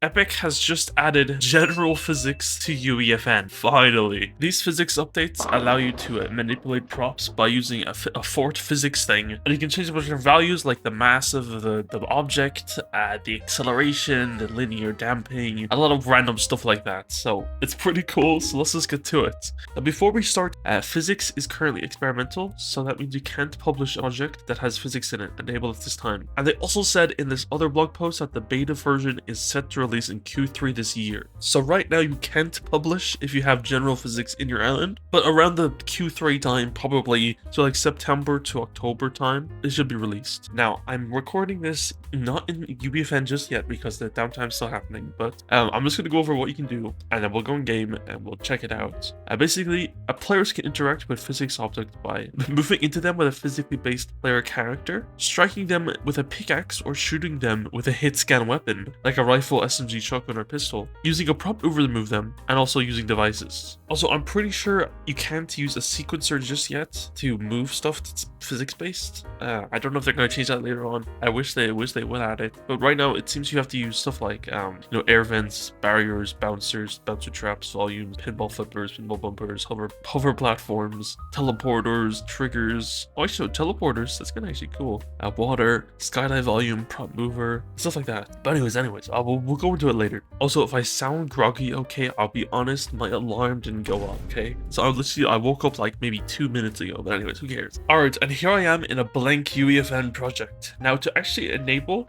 Epic has just added general physics to UEFN, finally. These physics updates allow you to manipulate props by using a fort physics thing, and you can change a bunch of values like the mass of the object, the acceleration, the linear damping, a lot of random stuff like that. So it's pretty cool, so let's just get to it. Now before we start, physics is currently experimental, so that means you can't publish a project that has physics in it enabled at this time. And they also said in this other blog post that the beta version is set to release in Q3 this year. So right now you can't publish if you have general physics in your island, but around the Q3 time, probably so like September to October time, it should be released. Now I'm recording this not in UEFN just yet because the downtime's still happening, but I'm just gonna go over what you can do, and then we'll go in game and we'll check it out. Basically, players can interact with physics objects by moving into them with a physically based player character, striking them with a pickaxe, or shooting them with a hit scan weapon like a rifle, SMG, shotgun, or pistol, using a prop over to move them, and also using devices. Also, I'm pretty sure you can't use a sequencer just yet to move stuff that's physics based. I don't know if they're going to change that later on. I wish they would add it, but right now it seems you have to use stuff like air vents, barriers, bouncers, bouncer traps, volumes, pinball flippers, pinball bumpers, hover platforms, teleporters, triggers. Oh, actually, teleporters, that's kind of actually cool. Water, Skydive Volume, prop mover, stuff like that. But anyways, we'll go into it later. Also, if I sound groggy, okay, I'll be honest, my alarm didn't go off, okay? So I woke up like maybe 2 minutes ago, but anyways, who cares? Alright, and here I am in a blank UEFN project. Now, to actually enable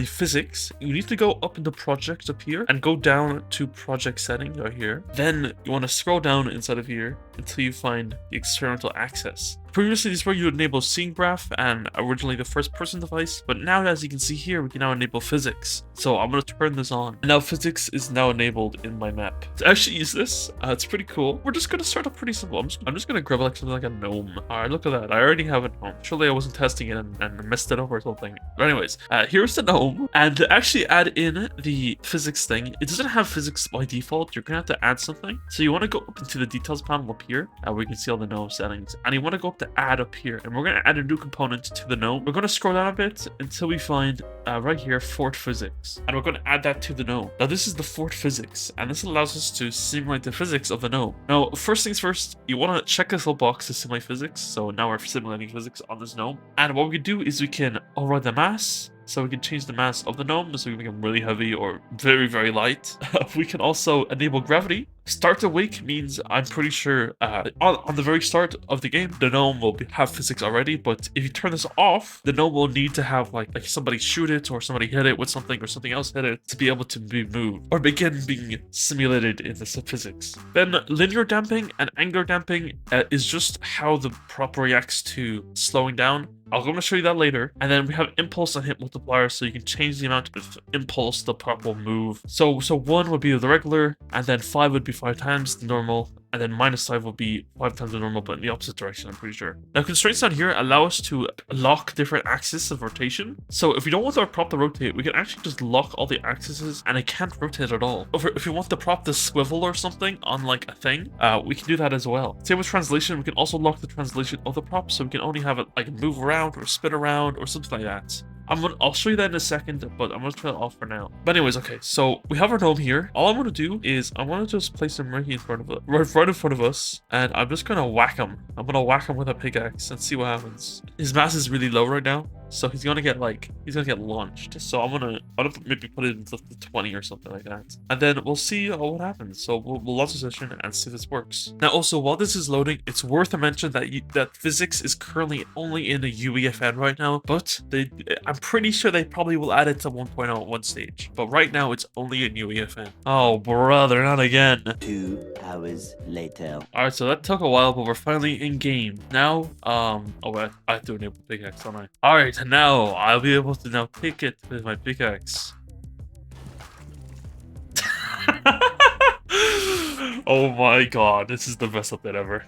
physics, you need to go up into projects up here and go down to project settings right here. Then you want to scroll down inside of here until you find the experimental access. Previously, this is where you enable Scene Graph and originally the first person device, but now, as you can see here, we can now enable physics. So I'm going to turn this on. And now physics is now enabled in my map. To actually use this, it's pretty cool. We're just going to start off pretty simple. I'm just going to grab like something like a gnome. Alright, look at that. I already have a gnome. Surely I wasn't testing it and messed it up or something. But anyways, here's the gnome. And to actually add in the physics thing, it doesn't have physics by default. You're going to have to add something. So you want to go up into the details panel up here, where you can see all the gnome settings. And you want to go up to add up here, and we're going to add a new component to the gnome. We're going to scroll down a bit until we find right here Fort Physics, and we're going to add that to the gnome. Now this is the Fort Physics, and this allows us to simulate the physics of the gnome. Now first things first, you want to check this little box to simulate physics. So now we're simulating physics on this gnome, and what we can do is we can override the mass. So we can change the mass of the gnome, so we can make them really heavy or very, very light. We can also enable gravity. Start awake means I'm pretty sure on the very start of the game, the gnome will have physics already. But if you turn this off, the gnome will need to have like somebody shoot it, or somebody hit it with something, or something else hit it to be able to be moved or begin being simulated in the physics. Then linear damping and angular damping is just how the prop reacts to slowing down. I'm going to show you that later. And then we have impulse and hit multiplier, so you can change the amount of impulse the prop will move. So 1 would be the regular, and then 5 would be 5 times the normal, and then -5 will be 5 times the normal, but in the opposite direction, I'm pretty sure. Now, constraints down here allow us to lock different axes of rotation. So if we don't want our prop to rotate, we can actually just lock all the axes, and it can't rotate at all. If we want the prop to swivel or something on like a thing, we can do that as well. Same with translation, we can also lock the translation of the prop, so we can only have it like move around or spin around or something like that. I'll show you that in a second, but I'm going to turn it off for now. But anyways, okay, so we have our gnome here. All I'm going to do is I want to just place him right in front of us, and I'm just going to whack him. I'm going to whack him with a pickaxe and see what happens. His mass is really low right now, so he's going to get launched. So I'm gonna maybe put it into the 20 or something like that, and then we'll see what happens. So we'll launch the session and see if this works. Now, also, while this is loading, it's worth to mention that physics is currently only in a UEFN right now, but I'm pretty sure they probably will add it to 1.0 at one stage. But right now, it's only in UEFN. Oh, brother, not again. 2 hours later. Alright, so that took a while, but we're finally in game. Now, oh wait, I have to enable pickaxe, don't I? Alright, now I'll be able to now pick it with my pickaxe. Oh my god, this is the best update ever.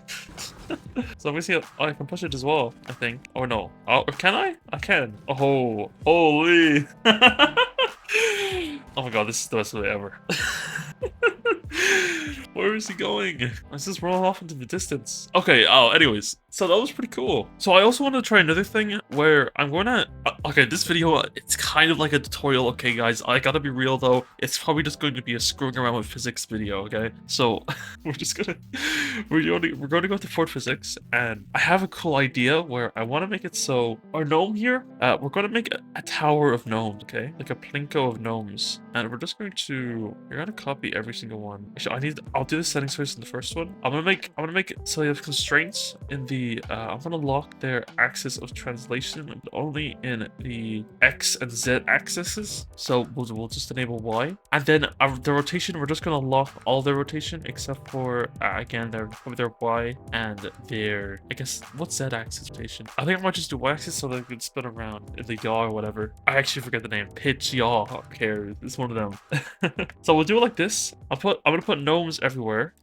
So let me see. Oh, I can push it as well, I think. Or no. Oh, can I? I can. Oh, holy. Oh my god, this is the best update ever. Where is he going? Let's just roll off into the distance. Okay, oh, anyways. So that was pretty cool. So I also want to try another thing where I'm going to... okay, this video, it's kind of like a tutorial, okay, guys? I gotta be real, though. It's probably just going to be a screwing around with physics video, okay? So we're just gonna... we're going to go to Fort Physics, and I have a cool idea where I want to make it so... our gnome here, we're going to make a tower of gnomes, okay? Like a plinko of gnomes. And we're just going to... you're going to copy every single one. Actually, I'll do the settings first in the first one. I'm gonna make it so you have constraints in the I'm gonna lock their axis of translation but only in the X and Z axes. So we'll just enable Y, and then the rotation, we're just gonna lock all their rotation except for again their Y and their, I guess, what's Z axis rotation. I think I might just do Y axis so they can spin around if they yaw or whatever. I actually forget the name. Pitch, yaw, who cares? It's one of them. So we'll do it like this. I'm gonna put gnomes everywhere.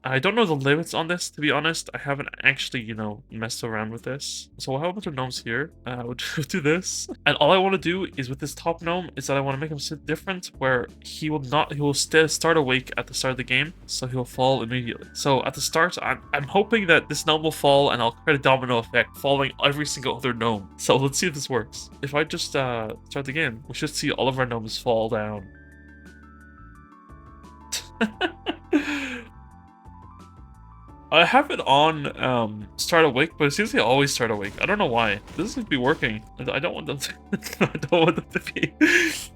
I don't know the limits on this, to be honest. I haven't actually, you know, messed around with this. So we'll have a bunch of gnomes here. We'll do this. And all I want to do is with this top gnome is that I want to make him sit different, where he will start awake at the start of the game, so he'll fall immediately. So at the start, I'm hoping that this gnome will fall and I'll create a domino effect, falling every single other gnome. So let's see if this works. If I just start the game, we should see all of our gnomes fall down. I have it on start awake, but it seems they always start awake. I don't know why. This seems to be working. I don't want them to I don't want them to be.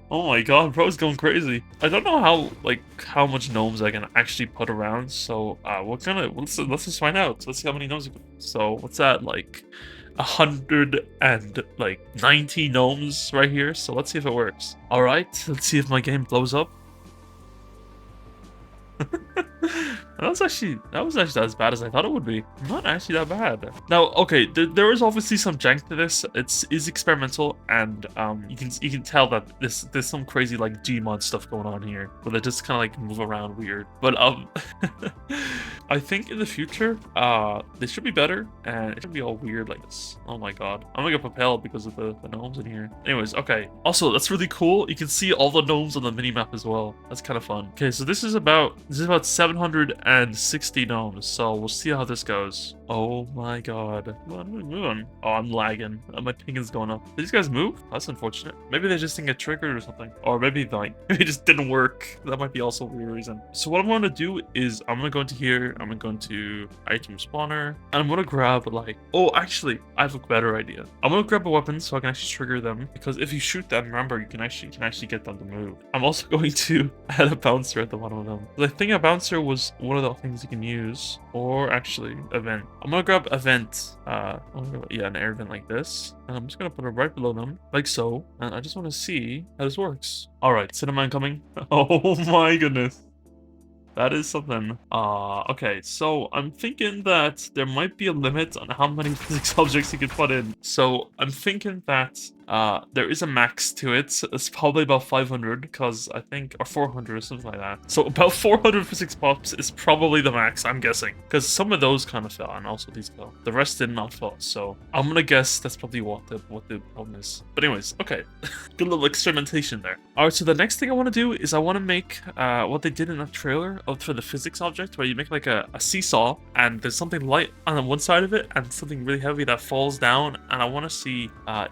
Oh my god, bro's going crazy. I don't know how much gnomes I can actually put around. So let's just find out. Let's see how many gnomes. So what's that, like 190 gnomes right here? So let's see if it works. All right, let's see if my game blows up. That was actually as bad as I thought it would be. Not actually that bad. Now, okay, there is obviously some jank to this. It is experimental, and you can tell that there's some crazy like Gmod stuff going on here, where they just kind of like move around weird. But I think in the future, they should be better, and it should be all weird like this. Oh my god, I'm gonna get propelled because of the gnomes in here. Anyways, okay. Also, that's really cool. You can see all the gnomes on the mini map as well. That's kind of fun. Okay, so this is about 760 gnomes, so we'll see how this goes. Oh my god. Come on, move on. Oh, I'm lagging. My ping is going up. Did these guys move? That's unfortunate. Maybe they just didn't get triggered or something. Or maybe it just didn't work. That might be also a weird reason. So what I'm going to do is I'm going to go into here. I'm going to go into item spawner. And I'm going to grab like... oh, actually, I have a better idea. I'm going to grab a weapon so I can actually trigger them. Because if you shoot them, remember, you can actually get them to move. I'm also going to add a bouncer at the bottom of them. I think a bouncer was one of the things you can use. Or actually, a vent. I'm gonna grab a vent, an air vent like this, and I'm just gonna put it right below them, like so, and I just want to see how this works. Alright, cinema incoming. Oh my goodness. That is something. Okay, so I'm thinking that there might be a limit on how many physics objects you can put in. So I'm thinking that there is a max to it. It's probably about 500, because I think, or 400 or something like that. So about 400 physics pops is probably the max, I'm guessing, because some of those kind of fell, and also these fell. The rest did not fall, so I'm gonna guess that's probably what the problem is. But anyways, okay, good little experimentation there. All right, so the next thing I want to do is I want to make what they did in that trailer for the physics object, where you make like a seesaw, and there's something light on one side of it and something really heavy that falls down, and I want to see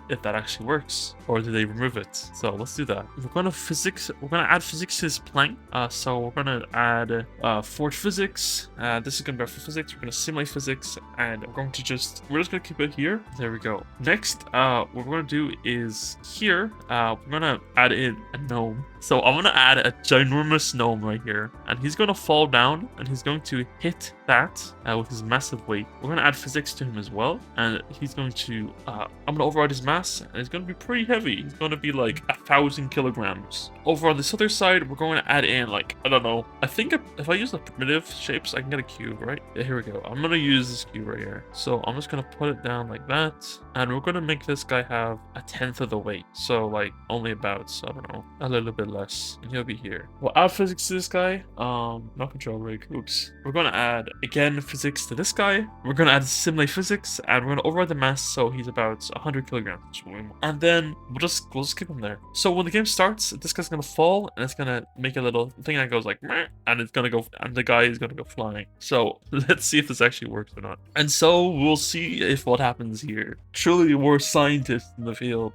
if that actually works, or do they remove it. So let's do that. We're going to add physics to this plank. So we're going to add Fort Physics. This is going to be for physics. We're going to simulate physics, and we're just going to keep it here. There we go. Next, what we're going to do is here, we're going to add in a gnome. So I'm going to add a ginormous gnome right here, and he's going to fall down, and he's going to hit that with his massive weight. We're going to add physics to him as well, and he's going to, I'm going to override his mass, and it's going to be pretty heavy. He's going to be like 1,000 kilograms. Over on this other side, we're going to add in like, I don't know, I think if I use the primitive shapes, I can get a cube, right? Yeah, here we go. I'm going to use this cube right here. So I'm just going to put it down like that, and we're going to make this guy have 1/10 of the weight. So like only about, so I don't know, a little bit less, and he'll be here. We'll add physics to this guy. Not control rig. Oops. We're gonna add again physics to this guy. We're gonna add simulate physics, and we're gonna override the mass so he's about 100 kilograms, and then we'll just keep him there. So when the game starts, this guy's gonna fall, and it's gonna make a little thing that goes like, meh, and it's gonna go, and the guy is gonna go flying. So let's see if this actually works or not. And so we'll see if what happens here. Truly, we're scientists in the field.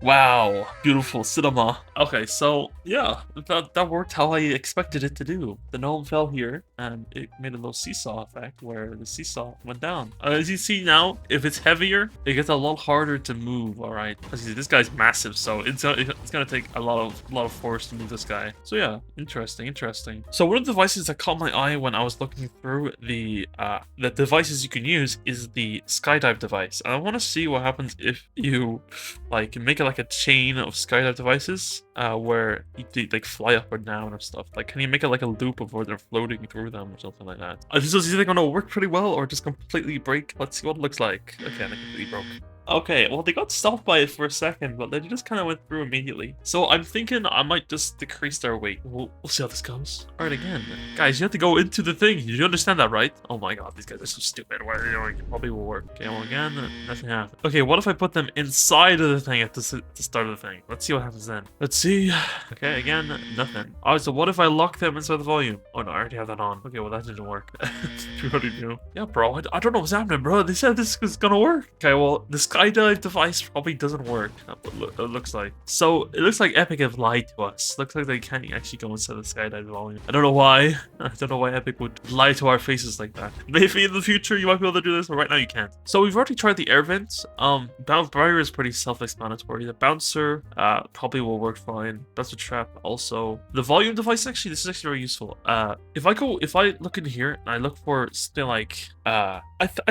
Wow, beautiful cinema. Okay, so yeah, that worked how I expected it to do. The gnome fell here, and it made a little seesaw effect where the seesaw went down. As you see now, if it's heavier, it gets a lot harder to move. All right, as you see, this guy's massive, so it's gonna take a lot of force to move this guy. So yeah, interesting. So one of the devices that caught my eye when I was looking through the devices you can use is the Skydive device. And I want to see what happens if you like make it like a chain of Skydive devices where you like fly up or down or stuff. Like, can you make it like a loop of where they're floating through them or something like that? Is this either gonna work pretty well or just completely break? Let's see what it looks like. Okay, they completely broke. Okay, well, they got stopped by it for a second, but they just kind of went through immediately. So I'm thinking I might just decrease their weight. We'll see how this goes. All right, again. Guys, you have to go into the thing. You understand that, right? Oh my god, these guys are so stupid. Well, you know, it probably will work. Okay, well, again, nothing happened. Okay, what if I put them inside of the thing at the start of the thing? Let's see what happens then. Let's see. Okay, again, nothing. All right, so what if I lock them inside the volume? Oh, no, I already have that on. Okay, well, that didn't work. You already knew. Yeah, bro, I don't know what's happening, bro. They said this was gonna work. Okay, well, this Skydive device probably doesn't work. That's what it looks like. So it looks like Epic have lied to us. Looks like they can't actually go inside the Skydive volume. I don't know why. I don't know why Epic would lie to our faces like that. Maybe in the future you might be able to do this, but right now you can't. So we've already tried the air vent. Bounce barrier is pretty self-explanatory. The bouncer probably will work fine. That's a trap also. The volume device, actually, this is actually very useful. If I look in here and I look for something like I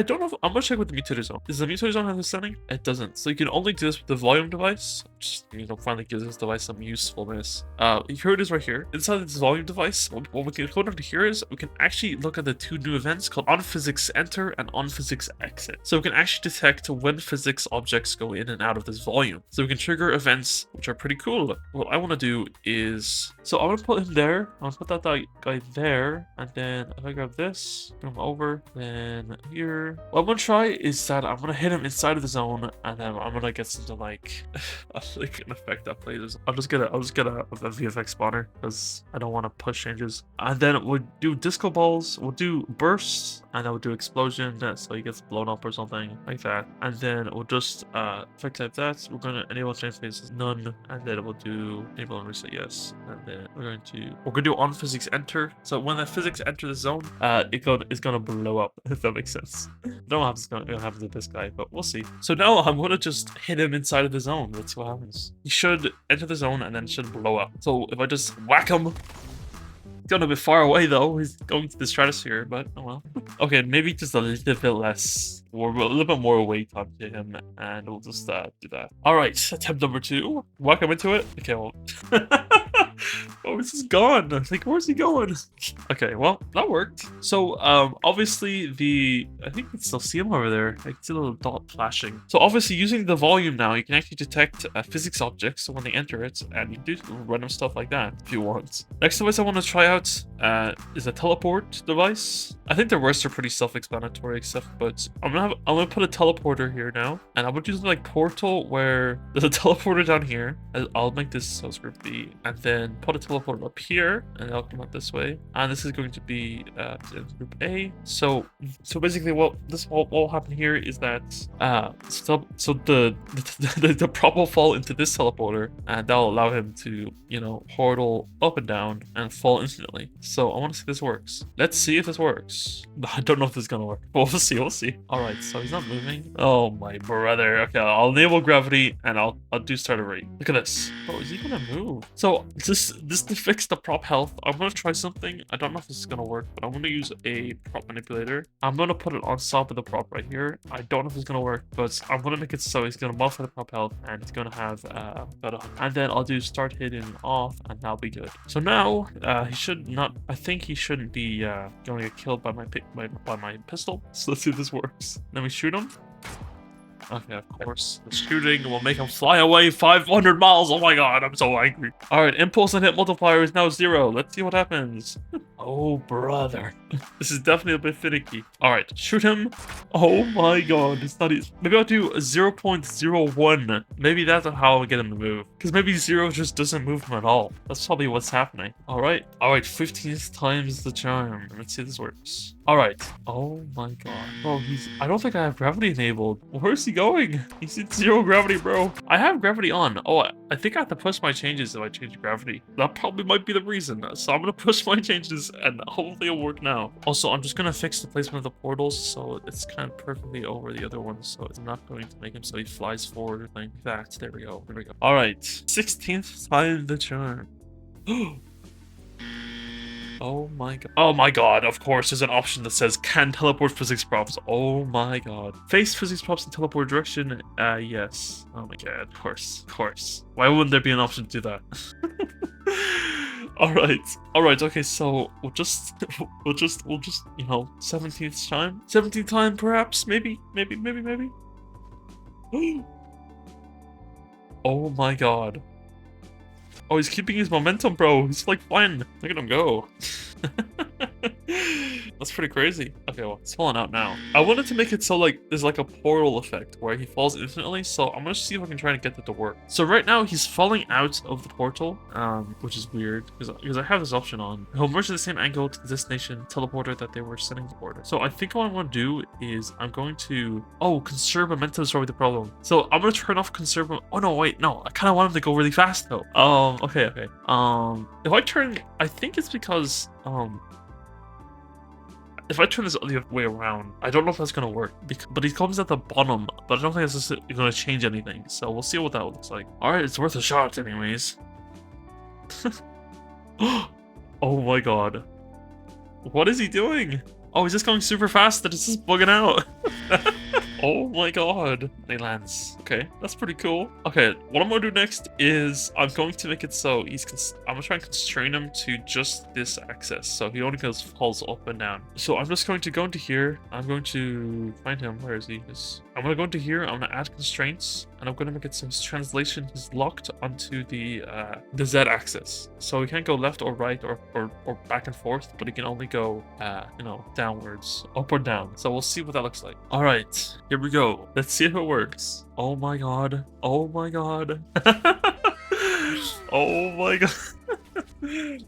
don't know if, I'm gonna check with the mutator zone. Does the mutator zone have this setting? It doesn't. So you can only do this with the volume device, which, you know, finally gives this device some usefulness. Here it is right here. Inside this volume device, what we can go over here is we can actually look at the two new events called on physics enter and on physics exit. So we can actually detect when physics objects go in and out of this volume. So we can trigger events, which are pretty cool. What I want to do is, so I'm gonna put him there. I'll put that guy there, and then if I grab this, bring him over, then here. What I'm gonna try is that I'm gonna hit him inside of the zone, and then I'm gonna get something like an effect that plays. I'll just get a VFX spawner because I don't want to push changes. And then we'll do disco balls. We'll do bursts, and then we'll do explosion. So he gets blown up or something like that. And then we'll just effect type that. We're gonna enable change phases none, and then we'll do enable and reset yes. And then we're gonna do on physics enter. So when the physics enter the zone, it's gonna blow up. If that makes sense. I don't know how it's gonna happen to this guy, but we'll see. So now I'm gonna just hit him inside of the zone. Let's see what happens. He should enter the zone and then should blow up. So if I just whack him, he's going a bit far away though. He's going to the stratosphere, but oh well. Okay, maybe just a little bit less, or a little bit more weight onto him, and we'll just do that. All right, attempt number 2. Whack him into it. Okay, well. Oh, this is gone. Like, where's he going? Okay, well, that worked. So, obviously, I think you can still see him over there. I can see a little dot flashing. So, obviously, using the volume now, you can actually detect physics objects when they enter it, and you can do random stuff like that if you want. Next device I want to try out is a teleport device. I think the rest are pretty self-explanatory, except, but I'm gonna put a teleporter here now, and I'm gonna do something like portal, where there's a teleporter down here. I'll make this subscript B, and then put a teleporter up here, and I'll come out this way. And this is going to be in group A. So basically, what will happen here is that the prop will fall into this teleporter, and that'll allow him to, you know, portal up and down and fall instantly. So I want to see if this works. Let's see if this works. I don't know if this is gonna work. We'll see. All right, so he's not moving. Oh my brother. Okay, I'll enable gravity, and I'll do starter rate. Look at this. Oh, is he gonna move? So this to fix the prop health, I'm gonna try something. I don't know if this is gonna work, but I'm gonna use a prop manipulator. I'm gonna put it on top of the prop right here. I don't know if it's gonna work, but I'm gonna make it so he's gonna modify the prop health, and it's gonna have and then I'll do start hidden off, and that'll be good. So now he should not. I think he shouldn't be gonna get killed by my pistol. So let's see if this works. Let me shoot him. Okay, of course. The shooting will make him fly away 500 miles. Oh my god, I'm so angry. Alright, impulse and hit multiplier is now 0. Let's see what happens. Oh, brother. This is definitely a bit finicky. Alright, shoot him. Oh my god, it's not easy. Maybe I'll do 0.01. Maybe that's how I'll get him to move. Because maybe 0 just doesn't move him at all. That's probably what's happening. Alright, 15th times the charm. Let's see if this works. Alright. Oh my god. Bro, I don't think I have gravity enabled. Where's he going? He's in 0 gravity, bro. I have gravity on. Oh, I think I have to push my changes if I change gravity. That probably might be the reason. So I'm gonna push my changes and hopefully it'll work now. Also, I'm just gonna fix the placement of the portals so it's kind of perfectly over the other ones, so it's not going to make him so he flies forward or anything like that. There we go. There we go. Alright. 16th time the charm. Oh my god. Oh my god, of course, there's an option that says can teleport physics props. Oh my god. Face physics props in teleport direction? Yes. Oh my god, of course. Of course. Why wouldn't there be an option to do that? Alright, okay, so we'll just, you know, 17th time? 17th time, perhaps? Maybe? Oh my god. Oh, he's keeping his momentum, bro. He's like flying. Look at him go. That's pretty crazy. Okay, well, it's falling out now. I wanted to make it so like there's like a portal effect where he falls infinitely. So I'm gonna see if I can try to get that to work. So right now he's falling out of the portal, which is weird because I have this option on. He'll merge to the same angle to the destination teleporter that they were sending the porter. So I think what I'm going to do is I'm going to conserve momentum is probably the problem. So I'm gonna turn off conserve. Oh no, wait, no. I kind of want him to go really fast though. Okay. If I turn, I think it's because if I turn this the other way around, I don't know if that's going to work. But he comes at the bottom, but I don't think this is going to change anything. So we'll see what that looks like. Alright, it's worth a shot anyways. Oh my god. What is he doing? Oh, he's just going super fast and it's just bugging out. Oh my god. They lands. Okay, that's pretty cool. Okay, what I'm gonna do next is I'm going to make it so I'm gonna try and constrain him to just this axis. So he only falls up and down. So I'm just going to go into here. I'm going to find him. Where is he? I'm gonna go into here. I'm gonna add constraints, and I'm gonna make it so his translation is locked onto the Z axis. So he can't go left or right or back and forth, but he can only go you know, downwards, up or down. So we'll see what that looks like. All right, here we go. Let's see if it works. Oh my god. Oh my god. Oh my god.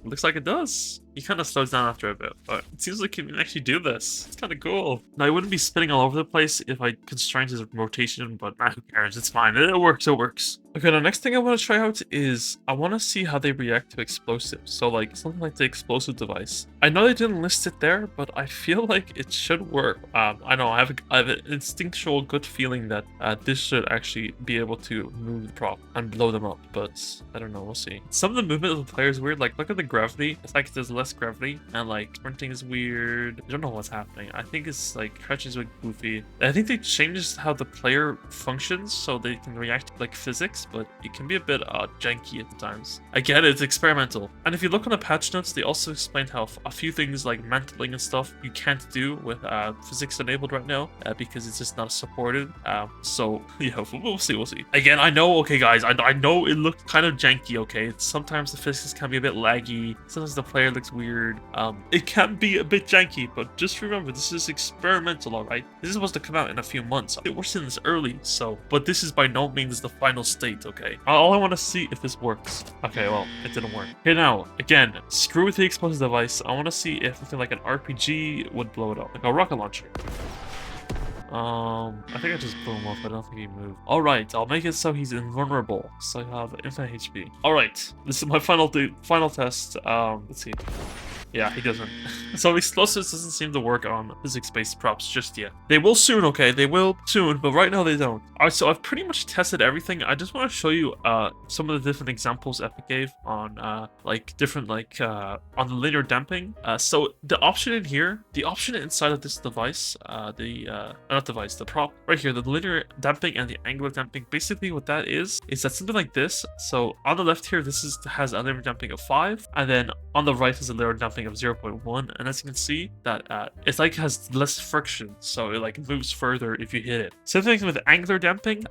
Looks like it does. He kind of slows down after a bit, but it seems like he can actually do this. It's kind of cool. Now, he wouldn't be spinning all over the place if I constrained his rotation, but who cares? It's fine. It works. It works. Okay, the next thing I want to try out is I want to see how they react to explosives. So, like, something like the explosive device. I know they didn't list it there, but I feel like it should work. I know I have an instinctual good feeling that this should actually be able to move the prop and blow them up, but I don't know. We'll see. Some of the movement of the player is weird. Like, look at the gravity. It's like there's less gravity, and like sprinting is weird. I don't know what's happening. I think it's like crouching is like goofy. I think they changed how the player functions so they can react to like physics, but it can be a bit janky at times. I get it, it's experimental. And if you look on the patch notes, they also explained how a few things like mantling and stuff you can't do with physics enabled right now because it's just not supported. So yeah, we'll see. Again, I know, okay guys, I know it looked kind of janky, okay? Sometimes the physics can be a bit laggy. Sometimes the player looks weird. It can be a bit janky, but just remember, this is experimental, alright? This is supposed to come out in a few months. We're seeing this early, but this is by no means the final state, okay? All I want to see if this works. Okay, well, it didn't work. Okay, now, again, screw with the explosive device. I want to see if something like an RPG would blow it up, like a rocket launcher. I think I just blew him up. I don't think he moved. Alright, I'll make it so he's invulnerable. So I have infinite HP. Alright, this is my final test. Let's see. Yeah, he doesn't. So explosives doesn't seem to work on physics-based props just yet. They will soon, okay? They will soon, but right now they don't. Alright, so I've pretty much tested everything. I just want to show you some of the different examples Epic gave on like different on the linear damping. So the option in here, the option inside of this device, not device, the prop right here, the linear damping and the angular damping. Basically, what that is that something like this. So on the left here, has a linear damping of 5, and then on the right is a linear damping damping of 0.1, and as you can see that it's like has less friction, so it like moves further if you hit it. Same thing with angular damping.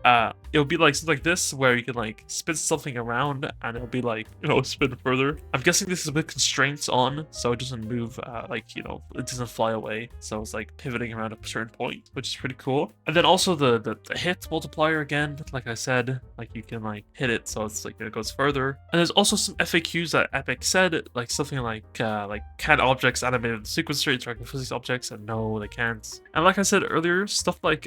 It'll be like something like this where you can like spin something around and it'll be like, you know, spin further. I'm guessing this is with constraints on, so it doesn't move like, you know, it doesn't fly away, so it's like pivoting around a certain point, which is pretty cool. And then also the hit multiplier again, like I said, like you can like hit it so it's like it goes further. And there's also some FAQs that Epic said, like something like can objects animate in the sequencer interact with physics objects, and no, they can't. And like I said earlier, stuff like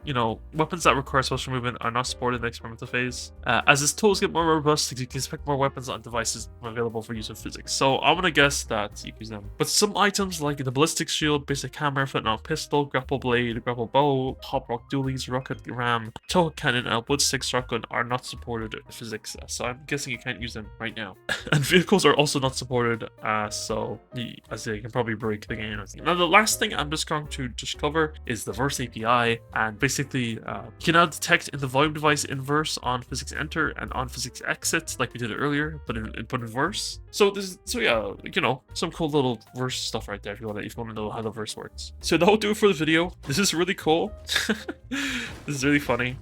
you know, weapons that require social movement are not supported in the experimental phase. As its tools get more robust, you can expect more weapons on devices available for use in physics. So I'm gonna guess that you use them. But some items like the ballistic shield, basic hammer, footnote pistol, grapple blade, grapple bow, hop rock dualies, rocket ram, tow cannon, and wood stick shotgun are not supported in physics. So I'm guessing you can't use them right now. And vehicles are also not supported, so I say you can probably break the game. Now the last thing I'm just going to cover is the verse API, and basically you can now detect in the volume device inverse on physics enter and on physics exit like we did earlier, but in verse. So yeah, you know, some cool little verse stuff right there if you want to know how the verse works. So that'll do it for the video. This is really cool. This is really funny.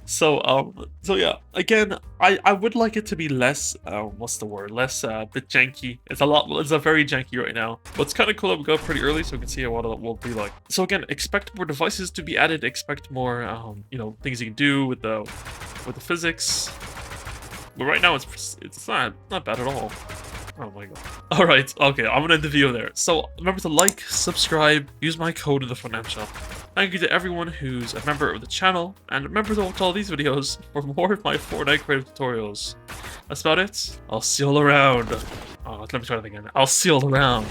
So yeah, again, I would like it to be less what's the word, less bit janky. It's a very janky right now, but it's kind of cool that we got pretty early so we can see what it will be like. So again, expect more devices to be added, expect more you know, things you can do with the physics. But right now it's not bad at all. Oh my god. Alright, okay, I'm gonna end the video there. So remember to like, subscribe, use my code in the front end shop. Thank you to everyone who's a member of the channel, and remember to watch all these videos for more of my Fortnite creative tutorials. That's about it. I'll see you all around. Oh, let me try that again. I'll see you all around.